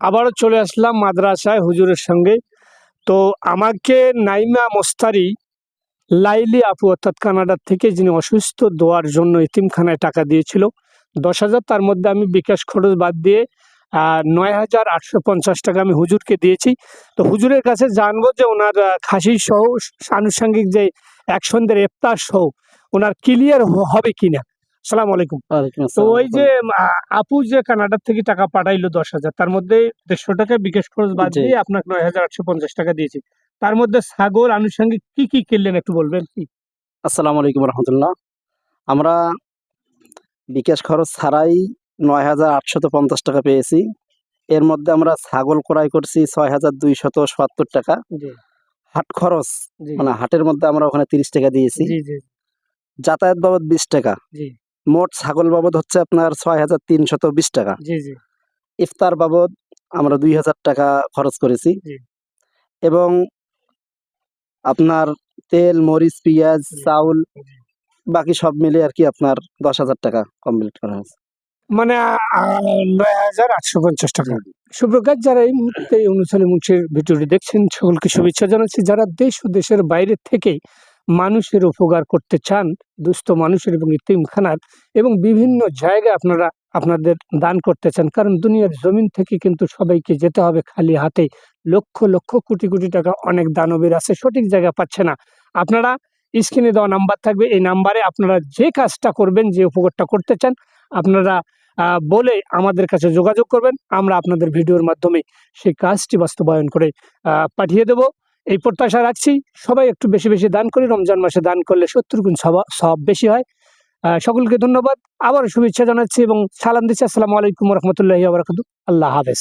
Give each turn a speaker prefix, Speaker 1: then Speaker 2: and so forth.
Speaker 1: আবারও চলে আসলাম মাদ্রাসায় হুজুরের সঙ্গে। তো আমাকে নাইমা মোস্তারি লাইলি আপু অর্থাৎ কানাডার থেকে, যিনি অসুস্থ, দোয়ার জন্য এতিমখানায় টাকা দিয়েছিল ১০,০০০। তার মধ্যে আমি বিকাশ খরচ বাদ দিয়ে ৯,৮৫০ টাকা আমি হুজুরকে দিয়েছি। তো হুজুরের কাছে জানবো যে ওনার খাসি সহ আনুষঙ্গিক যে এক সন্ধ্যের ইফতার সহ ওনার ক্লিয়ার হবে কিনা। সালাম আলাইকুম।
Speaker 2: ওয়ালাইকুম
Speaker 1: তো
Speaker 2: আসসালাম।
Speaker 1: ওই যে আপু যে কানাডার থেকে টাকা পাঠাইলো ১০,০০০, তার মধ্যে ১৫০ টাকা বিকাশ খরচ বাদ
Speaker 2: জি।
Speaker 1: দিয়ে আপনাকে ৯,৮৫০ টাকা দিয়েছি। তার মধ্যে ছাগল আনুষঙ্গিক কি কি কিনলেন একটু বলবেন কি?
Speaker 2: আসসালামু আলাইকুম রহমতুল্লাহ। আমরা বিকাশ খরচ ছাড়াই ৯,৮৫০ টাকা পেয়েছি। এর মধ্যে আমরা ছাগল ক্রয় করছি ৬,২৭০ টাকা।
Speaker 1: জি,
Speaker 2: হাট খরচ
Speaker 1: জি,
Speaker 2: মানে হাটের মধ্যে আমরা ওখানে ৩০ টাকা দিয়েছি।
Speaker 1: জি, জি,
Speaker 2: যাতায়াত বাবদ ২০ টাকা।
Speaker 1: জি,
Speaker 2: মোট ছাগল বাবদ হচ্ছে আপনার ৬,৩২০ টাকা।
Speaker 1: জি, জি,
Speaker 2: ইফতার বাবদ আমরা ২,০০০ টাকা খরচ করেছি
Speaker 1: জি,
Speaker 2: এবং আপনার তেল, মরিচ, পেঁয়াজ,
Speaker 1: জি,
Speaker 2: চাউল
Speaker 1: জি।
Speaker 2: বাকি সব মিলে আরকি আপনার ১০,০০০ টাকা কমপ্লিট করা হয়েছে।
Speaker 1: মানে ৯,৮৫০ টাকা।
Speaker 2: জি,
Speaker 1: সুপ্রকাশ, যারা এই মুহূর্তে এই অনুসারী মুন্সির ভিডিওটি দেখছেন, সকলকে শুভেচ্ছা জানাচ্ছি। যারা দেশ ও দেশের বাইরে থেকে মানুষের উপকার করতে চান, দুস্থ মানুষের এবং এতিমখানার এবং বিভিন্ন জায়গায় আপনারা আপনাদের দান করতে চান, কারণ দুনিয়ার জমিন থেকে কিন্তু সবাইকে যেতে হবে খালি হাতে। লক্ষ লক্ষ কোটি কোটি টাকা অনেক দানবীর আছে, সঠিক জায়গা পাচ্ছে না। আপনারা স্ক্রিনে দেওয়া নাম্বার থাকবে, এই নাম্বারে আপনারা যে কাজটা করবেন, যে উপকারটা করতে চান, আপনারা বলে আমাদের কাছে যোগাযোগ করবেন। আমরা আপনাদের ভিডিওর মাধ্যমে সেই কাজটি বাস্তবায়ন করে পাঠিয়ে দেব। এই প্রত্যাশা রাখছি। সবাই একটু বেশি বেশি দান করি। রমজান মাসে দান করলে ৭০ গুণ সওয়াব বেশি হয়। সকলকে ধন্যবাদ। আবারও শুভেচ্ছা জানাচ্ছি এবং সালাম দিচ্ছি। আসসালামু আলাইকুম ওয়া রাহমাতুল্লাহি ওয়া বারাকাতুহু। আল্লাহ হাফেজ।